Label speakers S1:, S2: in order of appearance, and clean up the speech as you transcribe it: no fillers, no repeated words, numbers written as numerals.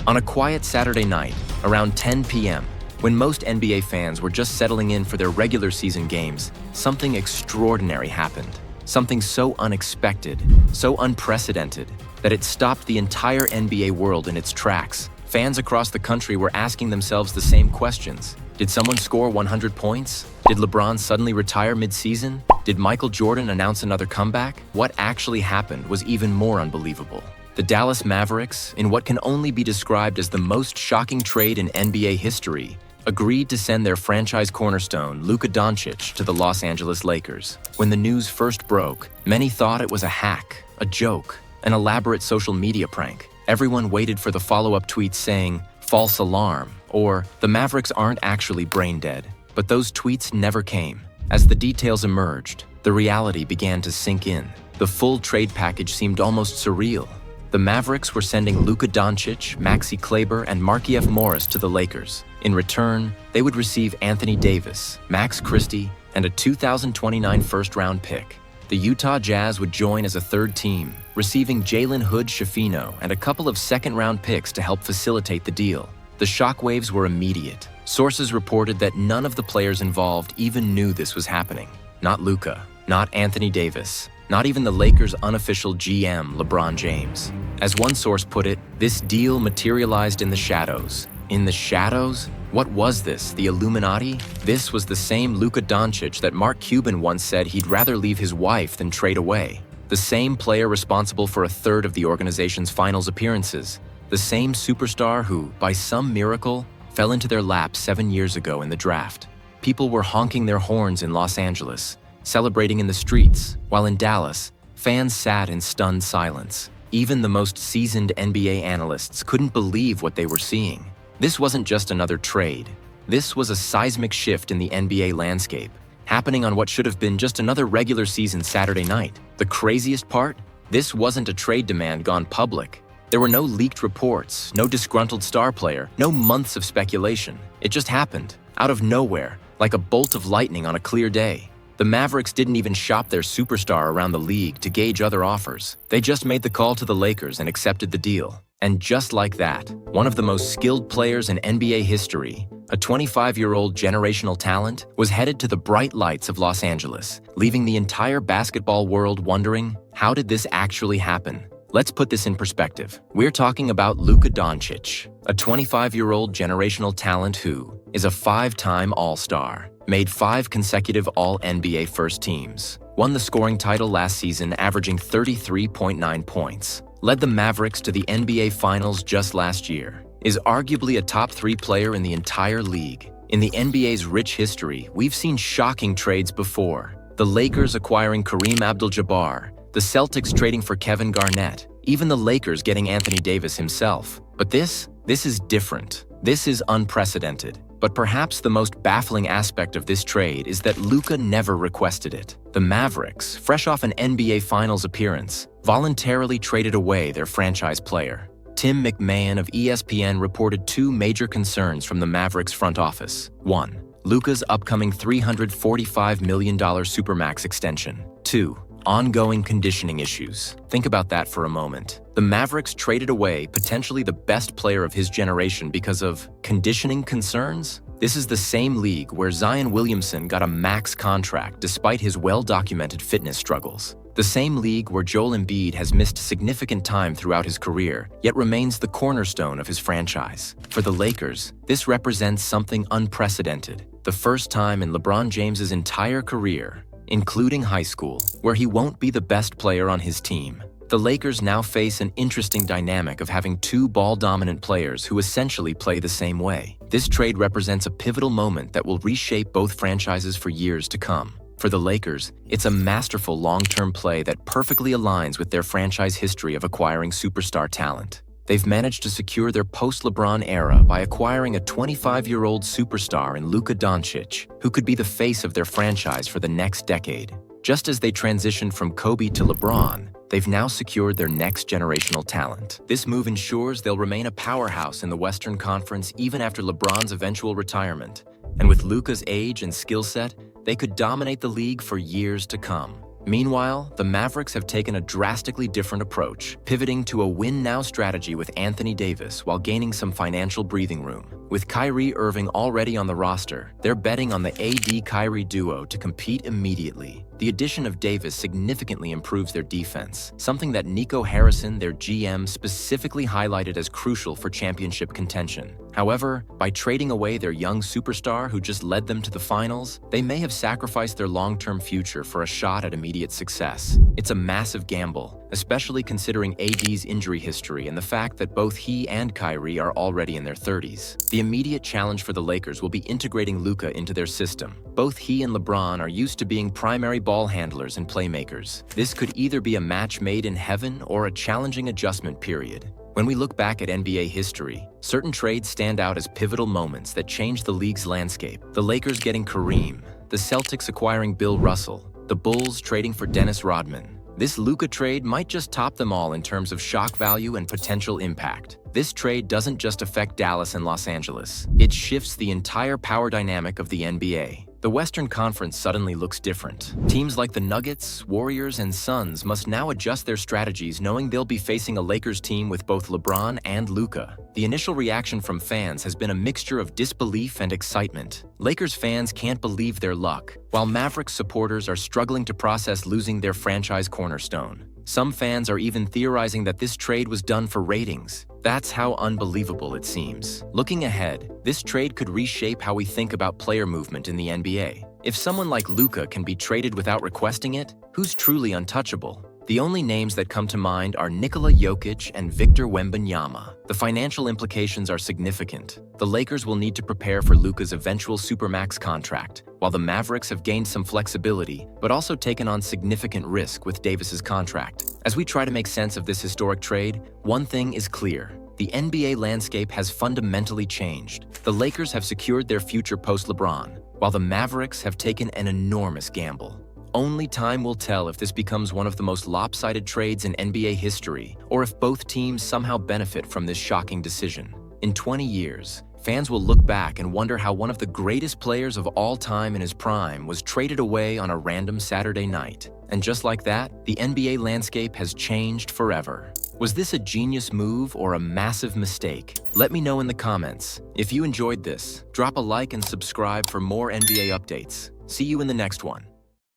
S1: On a quiet Saturday night, around 10 p.m., when most NBA fans were just settling in for their regular season games, something extraordinary happened. Something so unexpected, so unprecedented, that it stopped the entire NBA world in its tracks. Fans across the country were asking themselves the same questions. Did someone score 100 points? Did LeBron suddenly retire mid-season? Did Michael Jordan announce another comeback? What actually happened was even more unbelievable. The Dallas Mavericks, in what can only be described as the most shocking trade in NBA history, agreed to send their franchise cornerstone, Luka Dončić, to the Los Angeles Lakers. When the news first broke, many thought it was a hack, a joke, an elaborate social media prank. Everyone waited for the follow-up tweets saying, "False alarm," or "The Mavericks aren't actually brain dead." But those tweets never came. As the details emerged, the reality began to sink in. The full trade package seemed almost surreal. The Mavericks were sending Luka Dončić, Maxi Kleber, and Markieff Morris to the Lakers. In return, they would receive Anthony Davis, Max Christie, and a 2029 first-round pick. The Utah Jazz would join as a third team, receiving Jalen Hood-Schifino and a couple of second-round picks to help facilitate the deal. The shockwaves were immediate. Sources reported that none of the players involved even knew this was happening. Not Luka, not Anthony Davis, not even the Lakers' unofficial GM, LeBron James. As one source put it, this deal materialized in the shadows. In the shadows? What was this, the Illuminati? This was the same Luka Dončić that Mark Cuban once said he'd rather leave his wife than trade away. The same player responsible for a third of the organization's finals appearances. The same superstar who, by some miracle, fell into their lap 7 years ago in the draft. People were honking their horns in Los Angeles, celebrating in the streets, while in Dallas, fans sat in stunned silence. Even the most seasoned NBA analysts couldn't believe what they were seeing. This wasn't just another trade. This was a seismic shift in the NBA landscape, happening on what should have been just another regular season Saturday night. The craziest part? This wasn't a trade demand gone public. There were no leaked reports, no disgruntled star player, no months of speculation. It just happened, out of nowhere, like a bolt of lightning on a clear day. The Mavericks didn't even shop their superstar around the league to gauge other offers. They just made the call to the Lakers and accepted the deal. And just like that, one of the most skilled players in NBA history, a 25-year-old generational talent, was headed to the bright lights of Los Angeles, leaving the entire basketball world wondering, how did this actually happen? Let's put this in perspective. We're talking about Luka Dončić, a 25-year-old generational talent who is a 5-time All-Star, made 5 consecutive All-NBA first teams, won the scoring title last season averaging 33.9 points, led the Mavericks to the NBA Finals just last year, is arguably a top 3 player in the entire league. In the NBA's rich history, we've seen shocking trades before. The Lakers acquiring Kareem Abdul-Jabbar, the Celtics trading for Kevin Garnett, even the Lakers getting Anthony Davis himself. But this is different. This is unprecedented. But perhaps the most baffling aspect of this trade is that Luka never requested it. The Mavericks, fresh off an NBA Finals appearance, voluntarily traded away their franchise player. Tim McMahon of ESPN reported 2 major concerns from the Mavericks front office. 1. Luka's upcoming $345 million Supermax extension. 2. Ongoing conditioning issues. Think about that for a moment. The Mavericks traded away potentially the best player of his generation because of conditioning concerns? This is the same league where Zion Williamson got a max contract despite his well-documented fitness struggles. The same league where Joel Embiid has missed significant time throughout his career, yet remains the cornerstone of his franchise. For the Lakers, this represents something unprecedented. The first time in LeBron James's entire career, including high school, where he won't be the best player on his team. The Lakers now face an interesting dynamic of having 2 ball-dominant players who essentially play the same way. This trade represents a pivotal moment that will reshape both franchises for years to come. For the Lakers, it's a masterful long-term play that perfectly aligns with their franchise history of acquiring superstar talent. They've managed to secure their post-LeBron era by acquiring a 25-year-old superstar in Luka Dončić, who could be the face of their franchise for the next decade. Just as they transitioned from Kobe to LeBron, they've now secured their next generational talent. This move ensures they'll remain a powerhouse in the Western Conference even after LeBron's eventual retirement. And with Luka's age and skill set, they could dominate the league for years to come. Meanwhile, the Mavericks have taken a drastically different approach, pivoting to a win-now strategy with Anthony Davis while gaining some financial breathing room. With Kyrie Irving already on the roster, they're betting on the AD-Kyrie duo to compete immediately. The addition of Davis significantly improves their defense, something that Nico Harrison, their GM, specifically highlighted as crucial for championship contention. However, by trading away their young superstar who just led them to the finals, they may have sacrificed their long-term future for a shot at immediate success. It's a massive gamble, especially considering AD's injury history and the fact that both he and Kyrie are already in their 30s. The immediate challenge for the Lakers will be integrating Luka into their system. Both he and LeBron are used to being primary ball handlers and playmakers. This could either be a match made in heaven or a challenging adjustment period. When we look back at NBA history, certain trades stand out as pivotal moments that change the league's landscape. The Lakers getting Kareem, the Celtics acquiring Bill Russell, the Bulls trading for Dennis Rodman. This Luka trade might just top them all in terms of shock value and potential impact. This trade doesn't just affect Dallas and Los Angeles. It shifts the entire power dynamic of the NBA. The Western Conference suddenly looks different. Teams like the Nuggets, Warriors, and Suns must now adjust their strategies knowing they'll be facing a Lakers team with both LeBron and Luka. The initial reaction from fans has been a mixture of disbelief and excitement. Lakers fans can't believe their luck, while Mavericks supporters are struggling to process losing their franchise cornerstone. Some fans are even theorizing that this trade was done for ratings. That's how unbelievable it seems. Looking ahead, this trade could reshape how we think about player movement in the NBA. If someone like Luka can be traded without requesting it, who's truly untouchable? The only names that come to mind are Nikola Jokic and Victor Wembanyama. The financial implications are significant. The Lakers will need to prepare for Luka's eventual Supermax contract, while the Mavericks have gained some flexibility, but also taken on significant risk with Davis's contract. As we try to make sense of this historic trade, one thing is clear. The NBA landscape has fundamentally changed. The Lakers have secured their future post-LeBron, while the Mavericks have taken an enormous gamble. Only time will tell if this becomes one of the most lopsided trades in NBA history, or if both teams somehow benefit from this shocking decision. In 20 years, fans will look back and wonder how one of the greatest players of all time in his prime was traded away on a random Saturday night. And just like that, the NBA landscape has changed forever. Was this a genius move or a massive mistake? Let me know in the comments. If you enjoyed this, drop a like and subscribe for more NBA updates. See you in the next one.